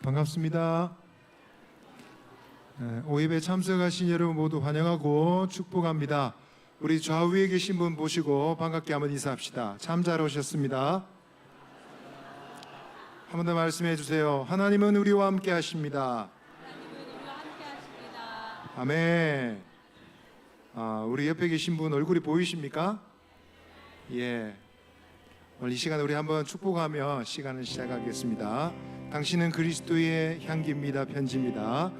반갑습니다. 5예배 참석하신 여러분 모두 환영하고 축복합니다. 우리 좌우에 계신 분 보시고 반갑게 한번 인사합시다. 참 잘 오셨습니다. 한 번 더 말씀해 주세요. 하나님은 우리와 함께 하십니다. 아멘. 우리 옆에 계신 분 얼굴이 보이십니까? 예. 오늘 이 시간에 우리 한번 축복하며 시간을 시작하겠습니다. 당신은 그리스도의 향기입니다. 편지입니다.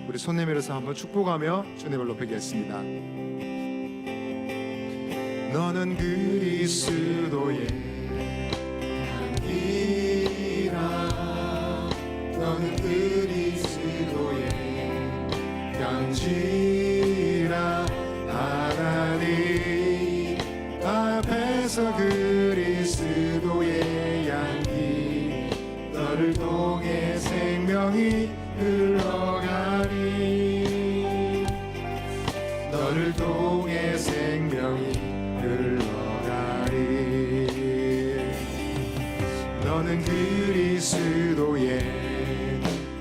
우리 손 내밀어서 한번 축복하며 주님을 높이겠습니다. 너는 그리스도의 향기라. 너는 그리스도의 편지라. 하나님 앞에서 그리스도의 향기 너를 통해 생명이 흘러가니. 너를 통해 생명이 흘러가니. 너는 그리스도의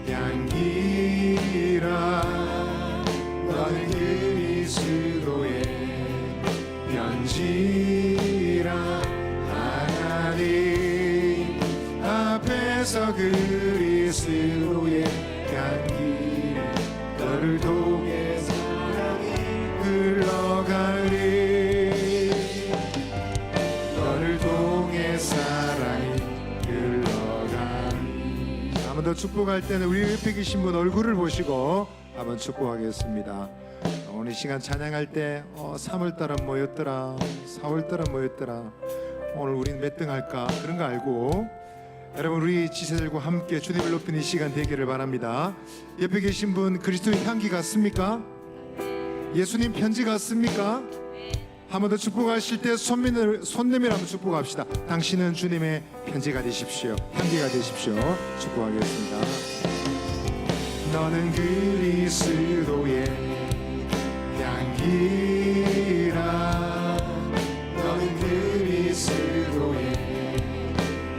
향기라. 너는 그리스도의 편지라. 하나님 앞에서 그리스도의 향기 너를 통해 사랑이 흘러가니. 너를 통해 사랑이 흘러가니. 한 번 더 축복할 때는 우리 옆에 계신 분 얼굴을 보시고 한번 축복하겠습니다. 오늘 이 시간 찬양할 때 3월달은 뭐였더라, 4월달은 뭐였더라, 오늘 우리는 몇 등 할까 그런 거 알고 여러분 우리 지세들과 함께 주님을 높이는 이 시간 되기를 바랍니다. 옆에 계신 분 그리스도의 향기 같습니까? 예수님 편지 같습니까? 한 번 더 축복하실 때 손 내밀어 한번 축복합시다. 당신은 주님의 편지가 되십시오. 향기가 되십시오. 축복하겠습니다. 너는 그리스도의 향기라. 너는 그리스도의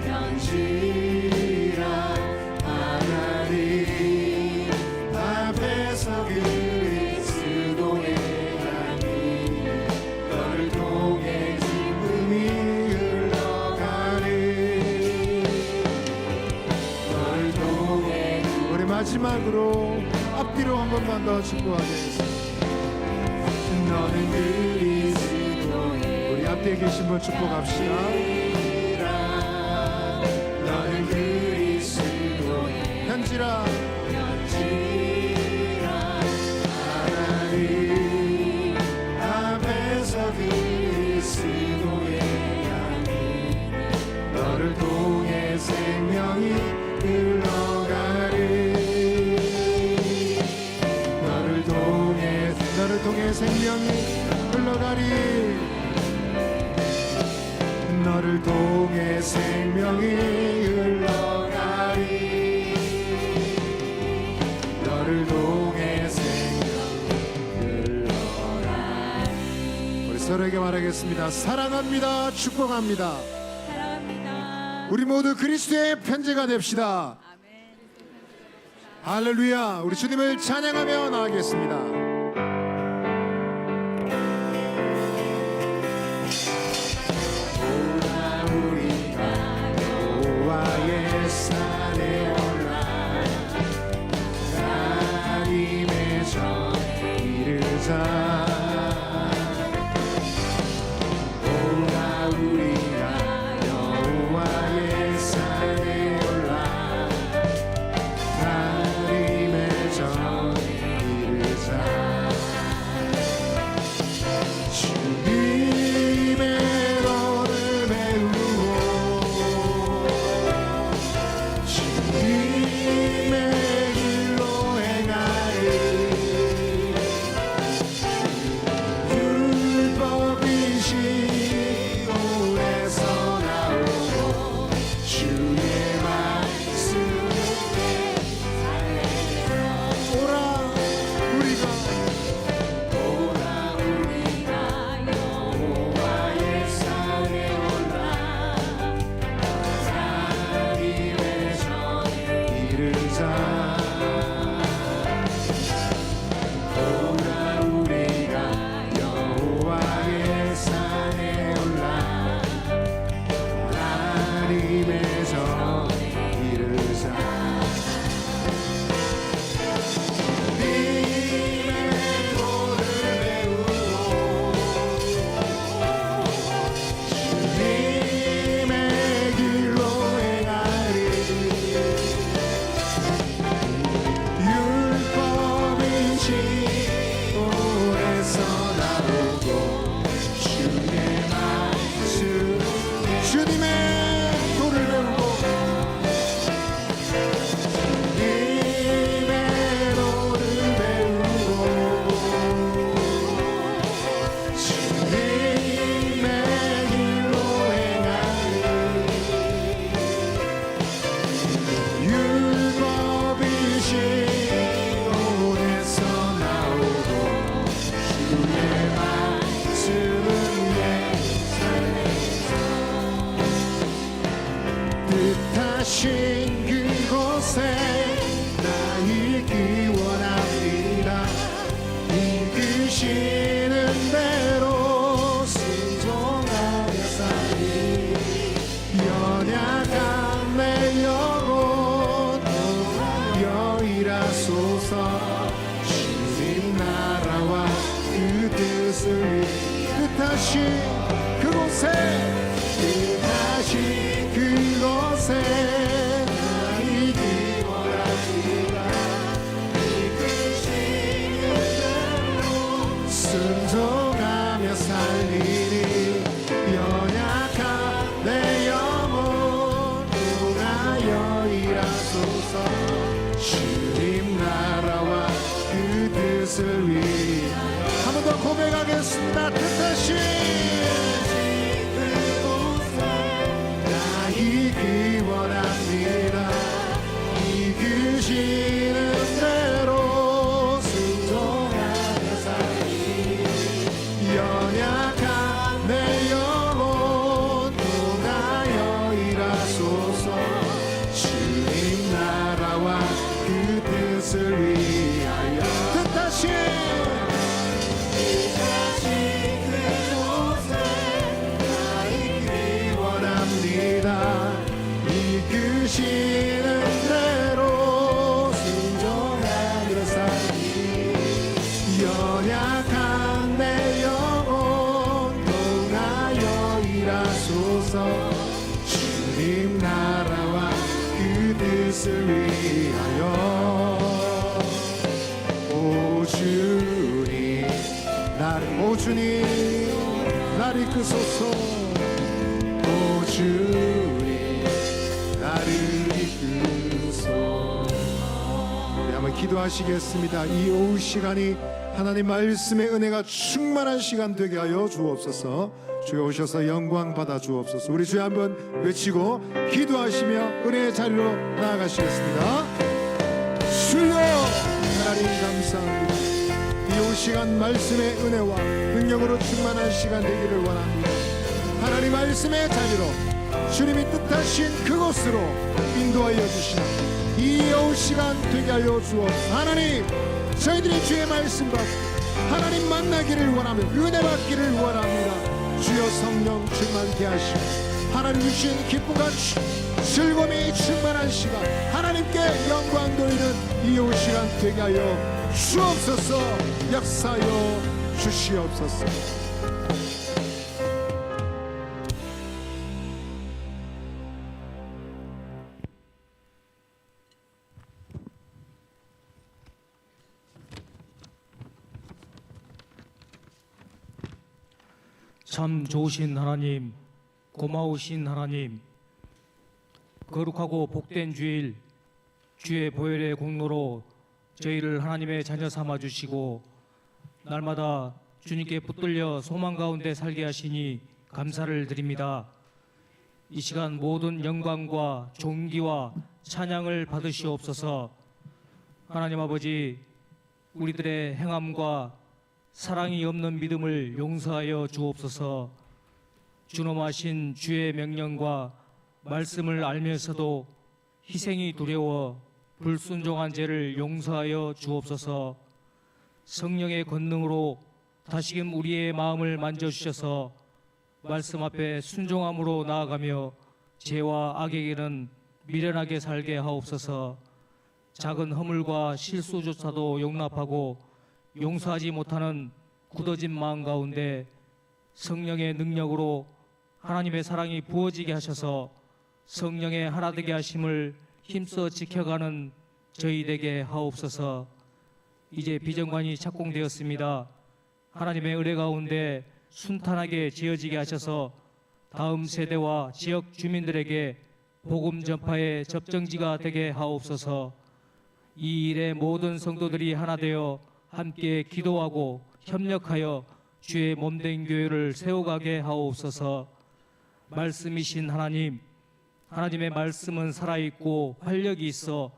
편지라. 하나님 앞에서 그리스도의 향기 너를 통해 기쁨이 흘러가니. 너를 통해. 우리 마지막으로 앞뒤로 한 번만 더 축복하겠습니다. 너는 그리스도의. 우리 앞에 계신 분 축복합시다. 너는 그리스도의 편지라. 하나님 앞에서 그리스도의 향기 너를 통해 생명이 흘러가리. 너를 통해 생명이 흘러가리. 너를 통해 생명이 흘러가리. 너를 통해 생명이 흘러가리. 우리 서로에게 말하겠습니다. 사랑합니다. 축복합니다. 사랑합니다. 우리 모두 그리스도의 편지가 됩시다. 아멘. 할렐루야. 우리 주님을 찬양하며 나가겠습니다. 여호와의 산에 올라 하나님의 전에 이르자. 오라 우리가 여호와의 산에 올라 하나님의 전에 이르자. 주님의 너를 배우고 뜻하신 그곳에 뜻하신 그곳에 나이기 원합니다. 이끄시는 대로 순종하며 살리니 연약한 내 영혼 통하여 일하소서. 주님 나라와 그 뜻을 위하여 한 번 더 고백하겠습니다. 뜻하신 그곳에 나이기 원합니다. 이끄시는 대로 순종하며 살리니 연약한 내 영혼 통하여 일하소서. 주님 나라와 그 뜻을 위하여 뜻하신 그곳에 나이기 원합니다. 이끄시는 대로 순종하며 살리 연약한 내 영혼 통하여 일하소서. 주님 나라와 그 뜻을 위하여 오 주님 나를 이끄소서. 오 주님 나를 이끄소서. 네, 한번 기도하시겠습니다. 이 오후 시간이 하나님 말씀의 은혜가 충만한 시간 되게 하여 주옵소서. 주여 오셔서 영광 받아 주옵소서. 우리 주여 한번 외치고 기도하시며 은혜의 자리로 나아가시겠습니다. 주여 하나님 감사합니다. 이 오후 시간 말씀의 은혜와 능력으로 충만한 시간 되기를 원합니다. 하나님 말씀의 자리로 주님이 뜻하신 그곳으로 인도하여 주시는 이 오후 시간 되게 하여 주옵소서. 하나님 저희들이 주의 말씀 받고 하나님 만나기를 원하며 은혜 받기를 원합니다. 주여 성령 충만케 하시고 하나님 주신 기쁨과 즐거움이 충만한 시간 하나님께 영광 돌리는 이 오후 시간 되게 하여 주옵소서. 역사여 주시옵소서. 참 좋으신 하나님, 고마우신 하나님, 거룩하고 복된 주일, 주의 보혈의 공로로 저희를 하나님의 자녀 삼아 주시고 날마다 주님께 붙들려 소망 가운데 살게 하시니 감사를 드립니다. 이 시간 모든 영광과 존귀와 찬양을 받으시옵소서. 하나님 아버지, 우리들의 행함과 사랑이 없는 믿음을 용서하여 주옵소서. 준엄하신 주의 명령과 말씀을 알면서도 희생이 두려워 불순종한 죄를 용서하여 주옵소서. 성령의 권능으로 다시금 우리의 마음을 만져주셔서 말씀 앞에 순종함으로 나아가며 죄와 악에게는 미련하게 살게 하옵소서. 작은 허물과 실수조차도 용납하고 용서하지 못하는 굳어진 마음 가운데 성령의 능력으로 하나님의 사랑이 부어지게 하셔서 성령의 하나 되게 하심을 힘써 지켜가는 저희 되게 하옵소서. 이제 비전관이 착공되었습니다. 하나님의 은혜 가운데 순탄하게 지어지게 하셔서 다음 세대와 지역 주민들에게 복음 전파의 접정지가 되게 하옵소서. 이 일에 모든 성도들이 하나 되어 함께 기도하고 협력하여 주의 몸된 교회를 세워가게 하옵소서. 말씀이신 하나님, 하나님의 말씀은 살아있고 활력이 있어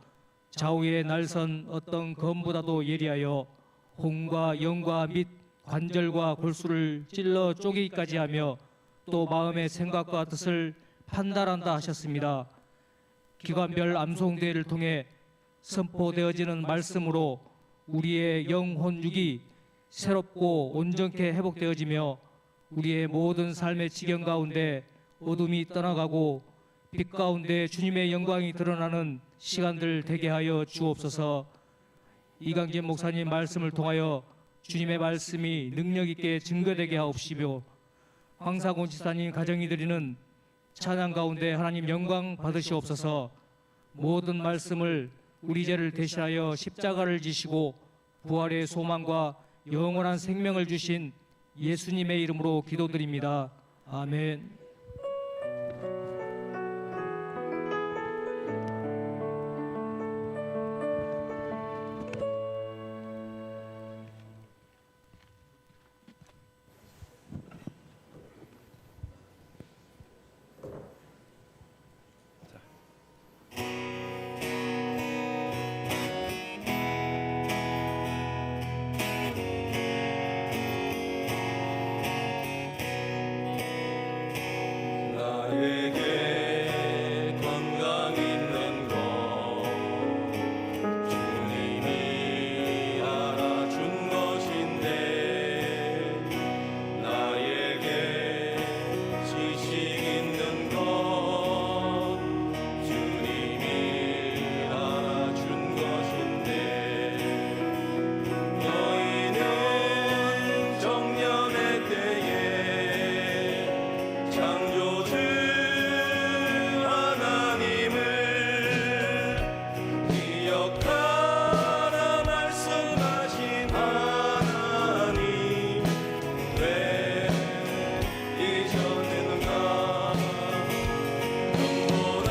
좌우의 날선 어떤 검보다도 예리하여 혼과 영과 및 관절과 골수를 찔러 쪼개기까지 하며 또 마음의 생각과 뜻을 판단한다 하셨습니다. 기관별 암송대회를 통해 선포되어지는 말씀으로 우리의 영혼 육이 새롭고 온전케 회복되어지며 우리의 모든 삶의 지경 가운데 어둠이 떠나가고 빛 가운데 주님의 영광이 드러나는 시간들 되게 하여 주옵소서. 이강진 목사님 말씀을 통하여 주님의 말씀이 능력 있게 증거되게 하옵시며 황사곤 지사님 가정이 드리는 찬양 가운데 하나님 영광 받으시옵소서. 모든 말씀을 우리 죄를 대신하여 십자가를 지시고 부활의 소망과 영원한 생명을 주신 예수님의 이름으로 기도드립니다. 아멘. 나에게 건강 있는 것 주님이 알아준 것인데 나에게 지식 있는 것 주님이 알아준 것인데 너희는 정년의 때에 창조주 하나님을 기억하라 말씀하신 하나님 왜 잊었는가 눈보다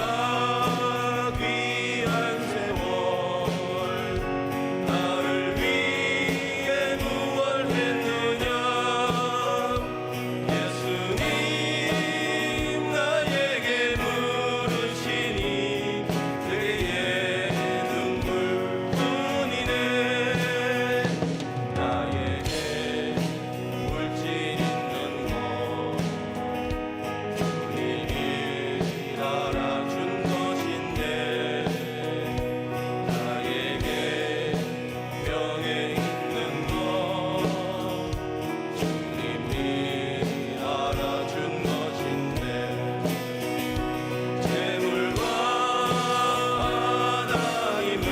귀한 세월 나를 위해 무얼 했느냐 예수님 나에게 물으시니 그의 눈물뿐이네 나에게 물질 있는 것 주님이 알아준 것인데 나에게 명예 있는 것 주님이 알아준 것인데 재물과 하나님을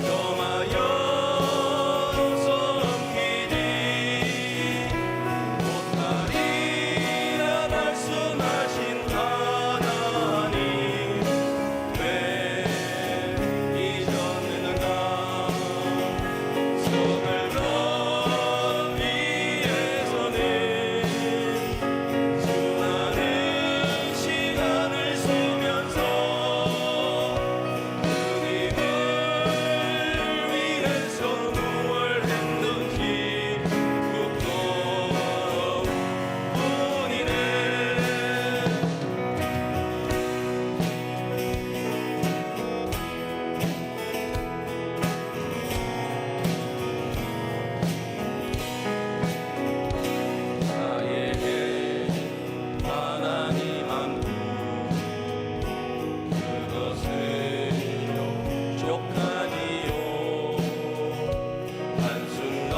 겸하여 섬기니 못하리라 말씀하신 하나님 왜 잊었는가 서글러 위에서는 수많은 시간을 쓰면서 주님을 위해서 무얼 했는지 묻고뿐이네 나에게 하나님 한 분 그것은요 족하니요 한순간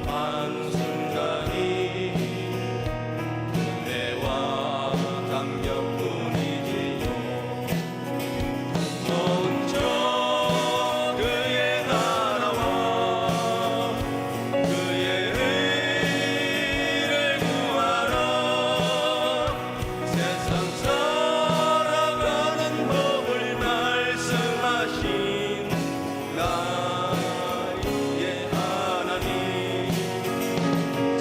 한순간이 은혜와 감격뿐이지요 먼저 그의 나라와 그의 의를 구하라 세상 살아가는 법을 말씀하신 나의 하나님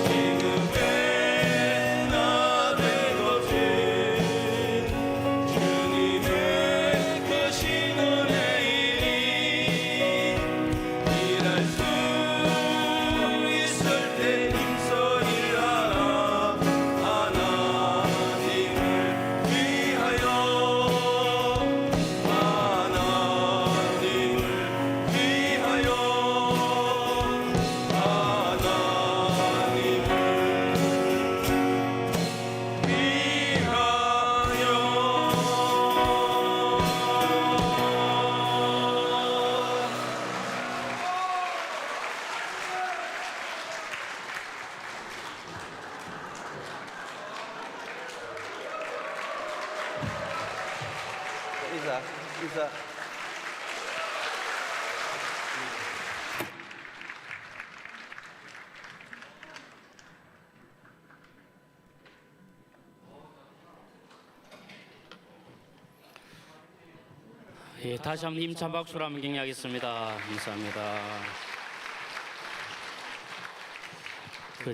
지금의 나의 것은 주님의 크신 은혜이니 일할 수 있을 때 힘써 일하라 하나님을 위하여 하나님을 위하여 인사. 예, 다시 한번 힘찬 박수로 한번 격려하겠습니다. 감사합니다.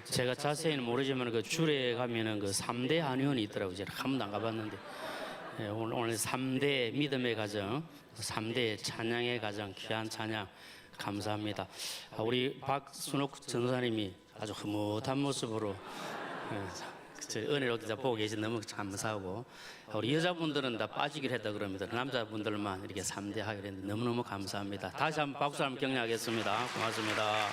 제가 자세히는 모르지만 그 줄에 가면은 그 3대 한의원이 있더라고요. 제가 한 번도 안 가봤는데 예, 오늘 3대 믿음의 가정, 3대 찬양의 가정, 귀한 찬양 감사합니다. 우리 박순옥 전사님이 아주 흐뭇한 모습으로 은혜로 보고 계신 너무 감사하고 우리 여자분들은 다 빠지기로 했다 그럽니다. 남자분들만 이렇게 3대 하기로 했는데 너무너무 감사합니다. 다시 한번 박수 한번 격려하겠습니다. 고맙습니다.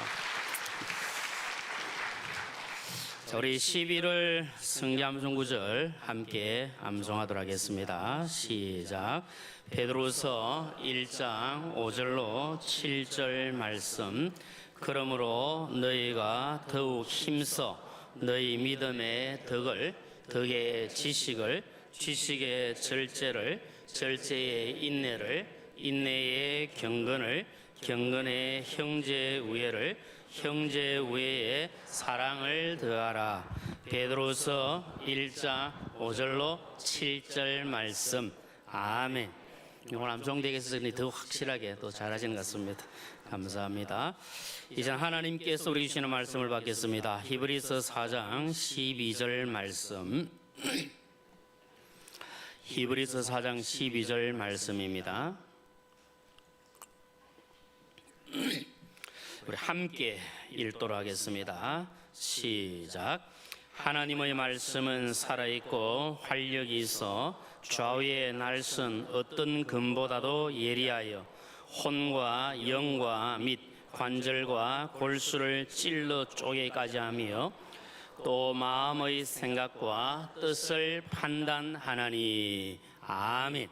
자, 우리 11월 성기암송 구절 함께 암송하도록 하겠습니다. 시작. 베드로서 1장 5절로 7절 말씀. 그러므로 너희가 더욱 힘써 너희 믿음의 덕의 지식을, 지식의 절제를, 절제의 인내를, 인내의 경건을, 경건의 형제 우애를, 형제 우애에 사랑을 더하라. 베드로서 1장 5절로 7절 말씀. 아멘. 오늘 암송대에서 더 확실하게 또 잘하시는 것 같습니다. 감사합니다. 이제 하나님께서 우리 주시는 말씀을 받겠습니다. 히브리서 4장 12절 말씀. 히브리서 4장 12절 말씀입니다. 우리 함께 읽도록 하겠습니다. 시작. 하나님의 말씀은 살아있고 활력이 있어 좌우의 날선 어떤 금보다도 예리하여 혼과 영과 및 관절과 골수를 찔러 쪼개까지 하며 또 마음의 생각과 뜻을 판단하나니. 아멘.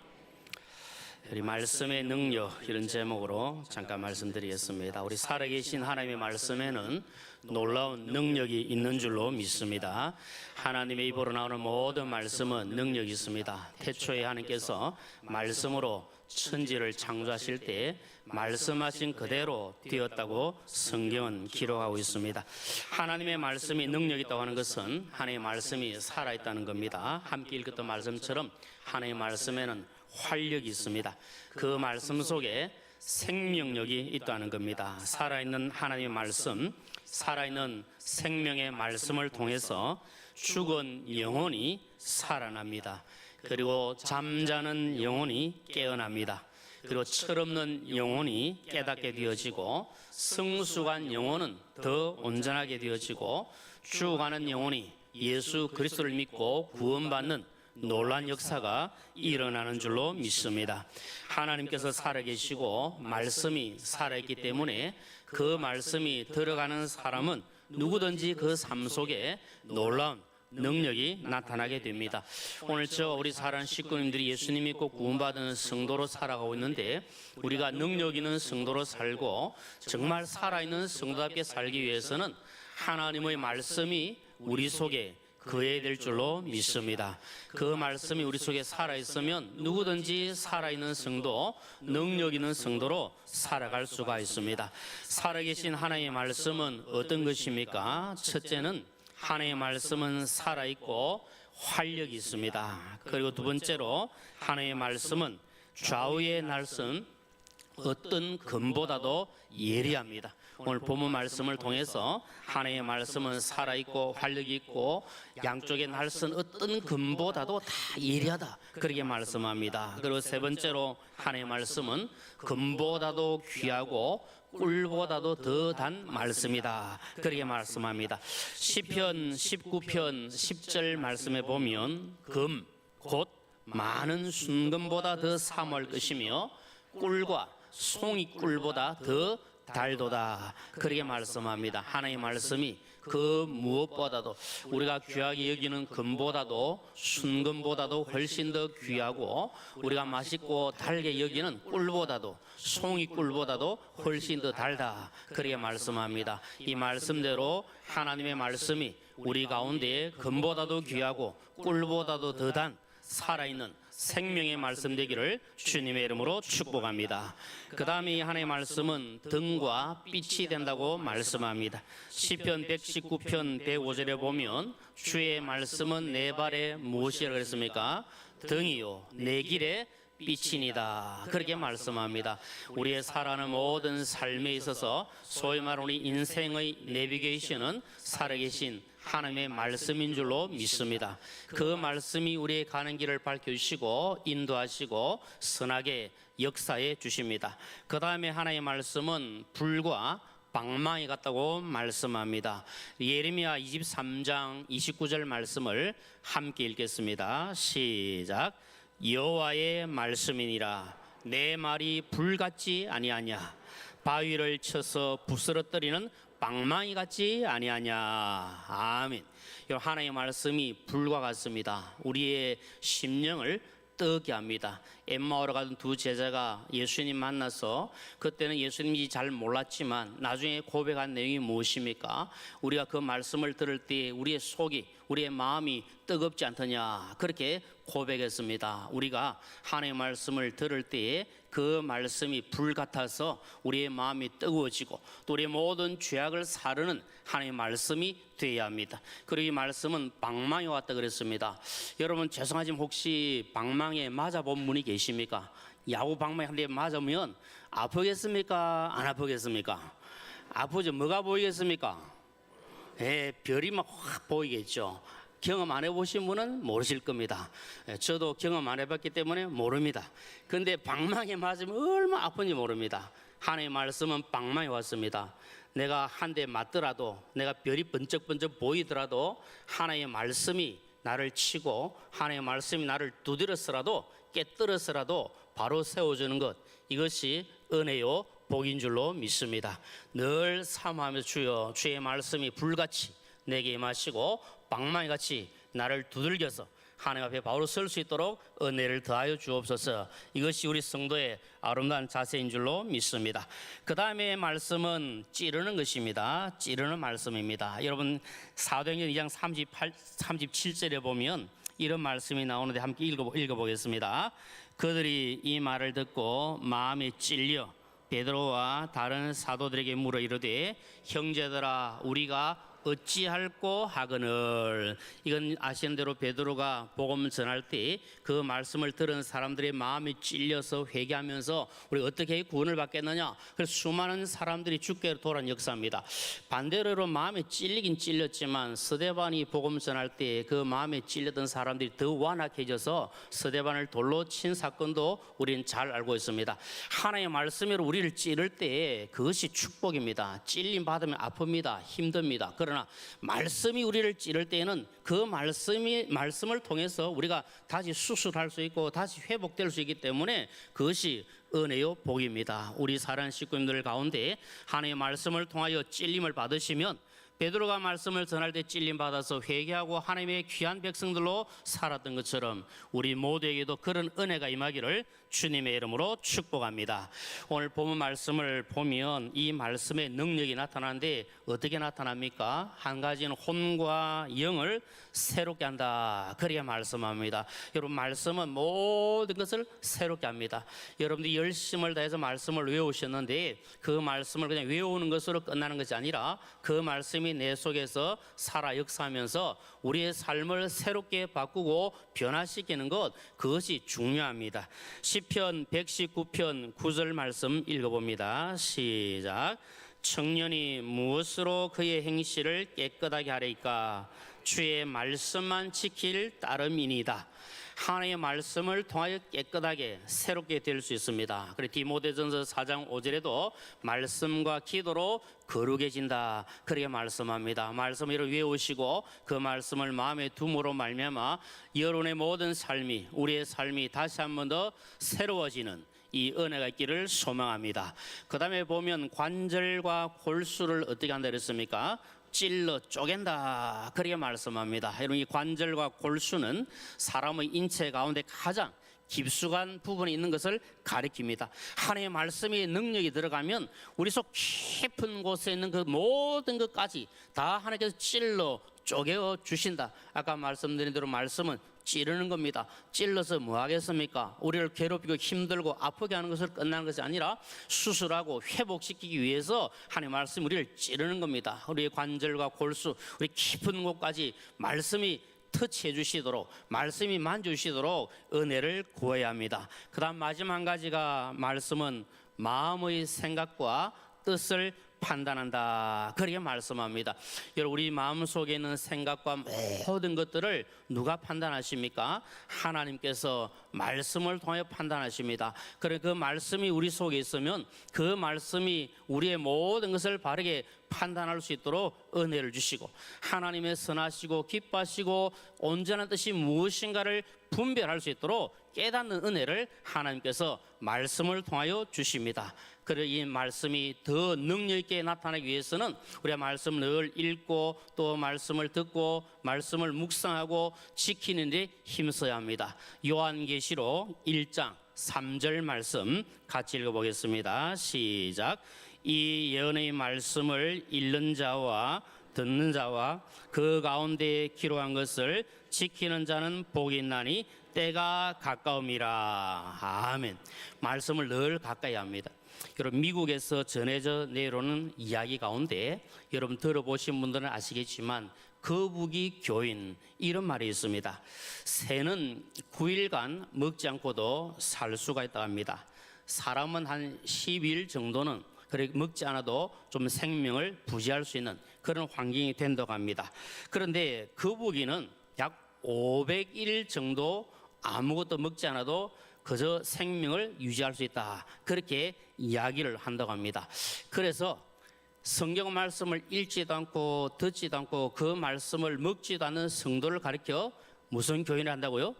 우리 말씀의 능력 이런 제목으로 잠깐 말씀드리겠습니다. 우리 살아계신 하나님의 말씀에는 놀라운 능력이 있는 줄로 믿습니다. 하나님의 입으로 나오는 모든 말씀은 능력이 있습니다. 태초에 하나님께서 말씀으로 천지를 창조하실 때 말씀하신 그대로 되었다고 성경은 기록하고 있습니다. 하나님의 말씀이 능력이 있다고 하는 것은 하나님의 말씀이 살아있다는 겁니다. 함께 읽었던 말씀처럼 하나님의 말씀에는 활력이 있습니다. 그 말씀 속에 생명력이 있다는 겁니다. 살아있는 하나님의 말씀, 살아있는 생명의 말씀을 통해서 죽은 영혼이 살아납니다. 그리고 잠자는 영혼이 깨어납니다. 그리고 철없는 영혼이 깨닫게 되어지고 성숙한 영혼은 더 온전하게 되어지고 죽어가는 영혼이 예수 그리스도를 믿고 구원받는 놀라운 역사가 일어나는 줄로 믿습니다. 하나님께서 살아계시고 말씀이 살아있기 때문에 그 말씀이 들어가는 사람은 누구든지 그 삶 속에 놀라운 능력이 나타나게 됩니다. 오늘 우리 사랑하는 식구님들이 예수님 믿고 구원받은 성도로 살아가고 있는데 우리가 능력 있는 성도로 살고 정말 살아있는 성도답게 살기 위해서는 하나님의 말씀이 우리 속에 거해야 될 줄로 믿습니다. 그 말씀이 우리 속에 살아있으면 누구든지 살아있는 성도, 능력 있는 성도로 살아갈 수가 있습니다. 살아계신 하나님의 말씀은 어떤 것입니까? 첫째는 하나님의 말씀은 살아있고 활력이 있습니다. 그리고 두 번째로 하나님의 말씀은 좌우의 날선 어떤 금보다도 예리합니다. 오늘 본문 말씀을 통해서 하나님의 말씀은 살아있고 활력이 있고 양쪽의 날선 어떤 금보다도 다 예리하다 그렇게 말씀합니다. 그리고 세 번째로 하나님의 말씀은 금보다도 귀하고 꿀보다도 더 단 말씀이다 그렇게 말씀합니다. 시편 19편 10절 말씀에 보면 금 곧 많은 순금보다 더 사모할 것이며 꿀과 송이꿀보다 더 달도다 그렇게 말씀합니다. 하나님의 말씀이 그 무엇보다도 우리가 귀하게 여기는 금보다도 순금보다도 훨씬 더 귀하고 우리가 맛있고 달게 여기는 꿀보다도 송이꿀보다도 훨씬 더 달다 그렇게 말씀합니다. 이 말씀대로 하나님의 말씀이 우리 가운데 금보다도 귀하고 꿀보다도 더 단 살아있는 생명의 말씀 되기를 주님의 이름으로 축복합니다. 그 다음에 하나님의 말씀은 등과 빛이 된다고 말씀합니다. 시편 119편 105절에 보면 주의 말씀은 내 발에 무엇이라고 그랬습니까? 등이요 내 길에 빛이니다. 그렇게 말씀합니다. 우리의 살아가는 모든 삶에 있어서 소위 말하는 우리 인생의 내비게이션은 살아계신 하나님의 말씀인 줄로 믿습니다. 그 말씀이 우리의 가는 길을 밝혀주시고 인도하시고 선하게 역사해 주십니다. 그 다음에 하나님의 말씀은 불과 방망이 같다고 말씀합니다. 예레미야 23장 29절 말씀을 함께 읽겠습니다. 시작. 여호와의 말씀이니라. 내 말이 불같지 아니하냐. 바위를 쳐서 부스러뜨리는 방망이 같지 아니하냐. 아멘. 하나님의 말씀이 불과 같습니다. 우리의 심령을 뜨게 합니다. 엠마오로 가던 두 제자가 예수님 만나서 그때는 예수님이 잘 몰랐지만 나중에 고백한 내용이 무엇입니까? 우리가 그 말씀을 들을 때 우리의 속이 우리의 마음이 뜨겁지 않더냐 그렇게 고백했습니다. 우리가 하나님의 말씀을 들을 때에 그 말씀이 불 같아서 우리의 마음이 뜨거워지고 또 우리의 모든 죄악을 사르는 하나님의 말씀이 되어야 합니다. 그리고 이 말씀은 방망이 왔다 그랬습니다. 여러분 죄송하지만 혹시 방망이에 맞아본 분이 계십니까? 야구 방망이 한 대 맞으면 아프겠습니까? 안 아프겠습니까? 아프죠. 뭐가 보이겠습니까? 별이 막 확 보이겠죠. 경험 안 해보신 분은 모르실 겁니다. 저도 경험 안 해봤기 때문에 모릅니다. 근데 방망이에 맞으면 얼마나 아픈지 모릅니다. 하나님의 말씀은 방망이 왔습니다. 내가 한 대 맞더라도 내가 별이 번쩍번쩍 보이더라도 하나님의 말씀이 나를 치고 하나님의 말씀이 나를 두드렸으라도 깨뜨렸으라도 바로 세워주는 것, 이것이 은혜요 복인 줄로 믿습니다. 늘 사모하면서 주여 주의 말씀이 불같이 내게 임하시고 방망이같이 나를 두들겨서 하나님 앞에 바로 설 수 있도록 은혜를 더하여 주옵소서. 이것이 우리 성도의 아름다운 자세인 줄로 믿습니다. 그 다음에 말씀은 찌르는 것입니다. 찌르는 말씀입니다. 여러분 사도행전 2장 37절에 보면 이런 말씀이 나오는데 함께 읽어보겠습니다. 그들이 이 말을 듣고 마음에 찔려 베드로와 다른 사도들에게 물어 이르되 형제들아 우리가 어찌할꼬 하거늘. 이건 아시는 대로 베드로가 복음 전할 때 그 말씀을 들은 사람들의 마음이 찔려서 회개하면서 우리 어떻게 구원을 받겠느냐. 그래서 수많은 사람들이 죽게 돌아온 역사입니다. 반대로 마음에 찔리긴 찔렸지만 스데반이 복음 전할 때 그 마음에 찔렸던 사람들이 더 완악해져서 스데반을 돌로 친 사건도 우리는 잘 알고 있습니다. 하나님의 말씀으로 우리를 찌를 때 그것이 축복입니다. 찔림 받으면 아픕니다. 힘듭니다. 그러나 말씀이 우리를 찌를 때에는 그 말씀을 통해서 우리가 다시 수술할 수 있고 다시 회복될 수 있기 때문에 그것이 은혜요 복입니다. 우리 사랑하는 식구님들 가운데 하나님의 말씀을 통하여 찔림을 받으시면 베드로가 말씀을 전할 때 찔림 받아서 회개하고 하나님의 귀한 백성들로 살았던 것처럼 우리 모두에게도 그런 은혜가 임하기를 주님의 이름으로 축복합니다. 오늘 본문 말씀을 보면 이 말씀의 능력이 나타나는데 어떻게 나타납니까? 한 가지는 혼과 영을 새롭게 한다. 그래야 말씀합니다. 여러분 말씀은 모든 것을 새롭게 합니다. 여러분들이 열심을 다해서 말씀을 외우셨는데 그 말씀을 그냥 외우는 것으로 끝나는 것이 아니라 그 말씀이 내 속에서 살아 역사하면서 우리의 삶을 새롭게 바꾸고 변화시키는 것, 그것이 중요합니다. 시편 119편 9절 말씀 읽어봅니다. 시작. 청년이 무엇으로 그의 행실을 깨끗하게 하리까? 주의 말씀만 지킬 따름이니이다. 하나님의 말씀을 통하여 깨끗하게 새롭게 될 수 있습니다. 그리고 디모데전서 4장 5절에도 말씀과 기도로 거룩해진다. 그렇게 말씀합니다. 말씀을 외우시고 그 말씀을 마음에 둠으로 말미암아 여러분의 모든 삶이, 우리의 삶이 다시 한 번 더 새로워지는 이 은혜가 있기를 소망합니다. 그 다음에 보면 관절과 골수를 어떻게 한다 그랬습니까? 찔러 쪼갠다. 그렇게 말씀합니다. 여러분 이 관절과 골수는 사람의 인체 가운데 가장 깊숙한 부분에 있는 것을 가리킵니다. 하나님의 말씀의 능력이 들어가면 우리 속 깊은 곳에 있는 그 모든 것까지 다 하나님께서 찔러 쪼개어 주신다. 아까 말씀드린 대로 말씀은 찌르는 겁니다. 찔러서 뭐 하겠습니까? 우리를 괴롭히고 힘들고 아프게 하는 것을 끝나는 것이 아니라 수술하고 회복시키기 위해서 하나님의 말씀이 우리를 찌르는 겁니다. 우리의 관절과 골수, 우리 깊은 곳까지 말씀이 터치해 주시도록 말씀이 만져주시도록 은혜를 구해야 합니다. 그 다음 마지막 한 가지가 말씀은 마음의 생각과 뜻을 판단한다. 그렇게 말씀합니다. 여러분 우리 마음속에 있는 생각과 모든 것들을 누가 판단하십니까? 하나님께서 말씀을 통하여 판단하십니다. 그래 그 말씀이 우리 속에 있으면 그 말씀이 우리의 모든 것을 바르게 판단할 수 있도록 은혜를 주시고 하나님의 선하시고 기뻐하시고 온전한 뜻이 무엇인가를 분별할 수 있도록 깨닫는 은혜를 하나님께서 말씀을 통하여 주십니다. 그리고 이 말씀이 더 능력 있게 나타나기 위해서는 우리가 말씀을 늘 읽고 또 말씀을 듣고 말씀을 묵상하고 지키는 데 힘써야 합니다. 요한계시록 1장 3절 말씀 같이 읽어보겠습니다. 시작. 이 예언의 말씀을 읽는 자와 듣는 자와 그 가운데 기록한 것을 지키는 자는 복이 있나니 때가 가까움이라. 아멘. 말씀을 늘 가까이 합니다. 여러분 미국에서 전해져 내려오는 이야기 가운데 여러분 들어보신 분들은 아시겠지만 거북이 교인 이런 말이 있습니다. 새는 9일간 먹지 않고도 살 수가 있다고 합니다. 사람은 한 10일 정도는 그렇게 먹지 않아도 좀 생명을 부지할 수 있는 그런 환경이 된다고 합니다. 그런데 거북이는 약 500일 정도 아무것도 먹지 않아도 그저 생명을 유지할 수 있다. 그렇게 이야기를 한다고 합니다. 그래서 성경 말씀을 읽지도 않고 듣지도 않고 그 말씀을 먹지도 않는 성도를 가리켜 무슨 교인을 한다고요?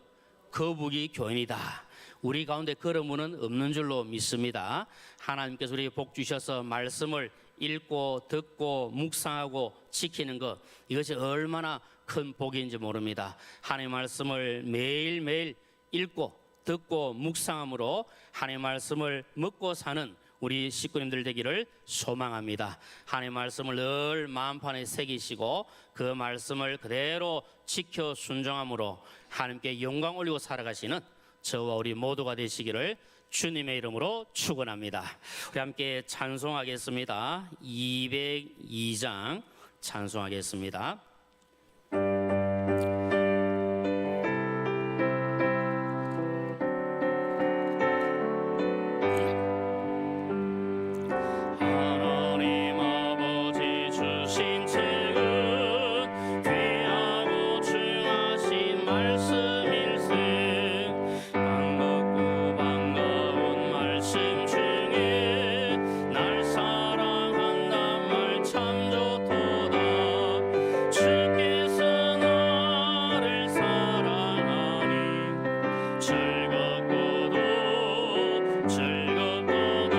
거북이 교인이다. 우리 가운데 그런 분은 없는 줄로 믿습니다. 하나님께서 우리에게 복 주셔서 말씀을 읽고 듣고 묵상하고 지키는 것, 이것이 얼마나 큰 복인지 모릅니다. 하나님의 말씀을 매일매일 읽고 듣고 묵상함으로 하나님의 말씀을 먹고 사는 우리 식구님들 되기를 소망합니다. 하나님의 말씀을 늘 마음판에 새기시고 그 말씀을 그대로 지켜 순종함으로 하나님께 영광 올리고 살아가시는 저와 우리 모두가 되시기를 주님의 이름으로 축원합니다. 우리 함께 찬송하겠습니다. 202장 찬송하겠습니다. 하나님 아버지 주신 책은 귀하고 중하신 말씀일세. 반갑고 반가운 말씀 중에 날 사랑한단 말 참 좋도다. 주께서 나를 사랑하니 즐겁고도 즐겁도다.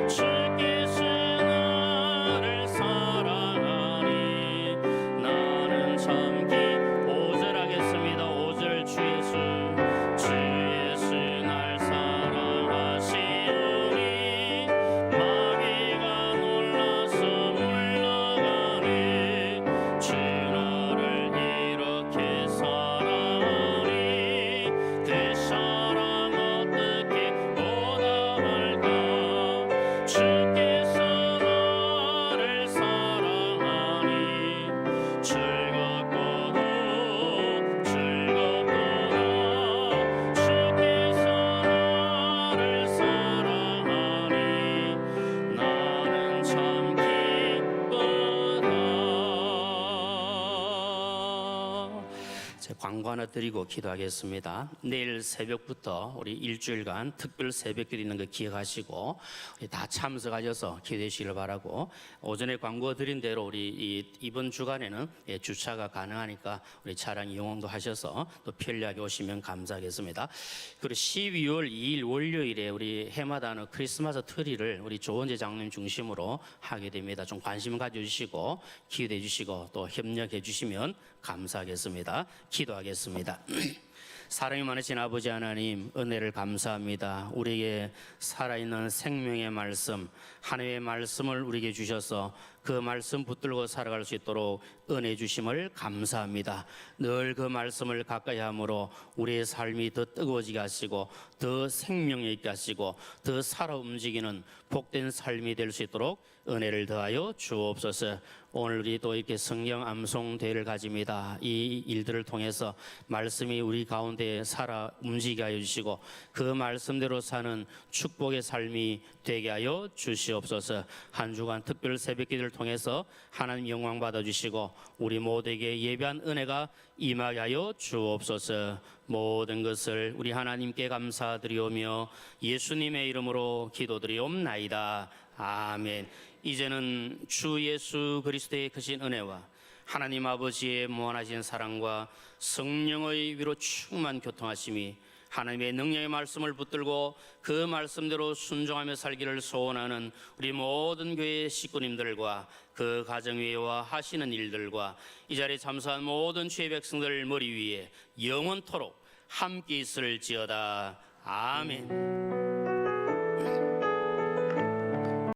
주께서 나를 사랑하니 나는 참 오절하겠습니다. 5절 주 예수 날 사랑하시오니 마귀가 놀라서 물러가네. 주 나를 이렇게 사랑하니 그 사랑 어떻게 보답할까. 주께서 나를 사랑하니 즐겁고도 즐겁도다. 주께서 나를 사랑하니 나는 참 기쁘다. 제 광고 하나 드리고 기도하겠습니다. 내일 새벽부터 우리 일주일간 특별 새벽기도 있는 거 기억하시고 우리 다 참석하셔서 기도하시길 바라고, 오전에 광고 드린 대로 우리 이번 주간에는 주차가 가능하니까 우리 차량 이용도 하셔서 또 편리하게 오시면 감사하겠습니다. 그리고 12월 2일 월요일에 우리 해마다 하는 크리스마스 트리를 우리 조원재 장로님 중심으로 하게 됩니다. 좀 관심 가져주시고 기도해 주시고 또 협력해 주시면 감사하겠습니다. 기도하겠습니다. 사랑이 많으신 아버지 하나님, 은혜를 감사합니다. 우리에게 살아있는 생명의 말씀, 하나님의 말씀을 우리에게 주셔서 그 말씀 붙들고 살아갈 수 있도록 은혜 주심을 감사합니다. 늘 그 말씀을 가까이 함으로 우리의 삶이 더 뜨거워지게 하시고 더 생명력 있게 하시고 더 살아 움직이는 복된 삶이 될 수 있도록 은혜를 더하여 주옵소서. 오늘 우리 또 이렇게 성령 암송 대회를 가집니다. 이 일들을 통해서 말씀이 우리 가운데 살아 움직이게 하여 주시고 그 말씀대로 사는 축복의 삶이 되게 하여 주시옵소서. 한 주간 특별 새벽 기도를 통해서 하나님 영광 받아 주시고 우리 모두에게 예배한 은혜가 임하게 하여 주옵소서. 모든 것을 우리 하나님께 감사드리오며 예수님의 이름으로 기도드리옵나이다. 아멘. 이제는 주 예수 그리스도의 크신 은혜와 하나님 아버지의 무한하신 사랑과 성령의 위로 충만 교통하심이 하나님의 능력의 말씀을 붙들고 그 말씀대로 순종하며 살기를 소원하는 우리 모든 교회 식구님들과 그 가정 위에와 하시는 일들과 이 자리에 참석한 모든 주의 백성들 머리 위에 영원토록 함께 있을지어다. 아멘.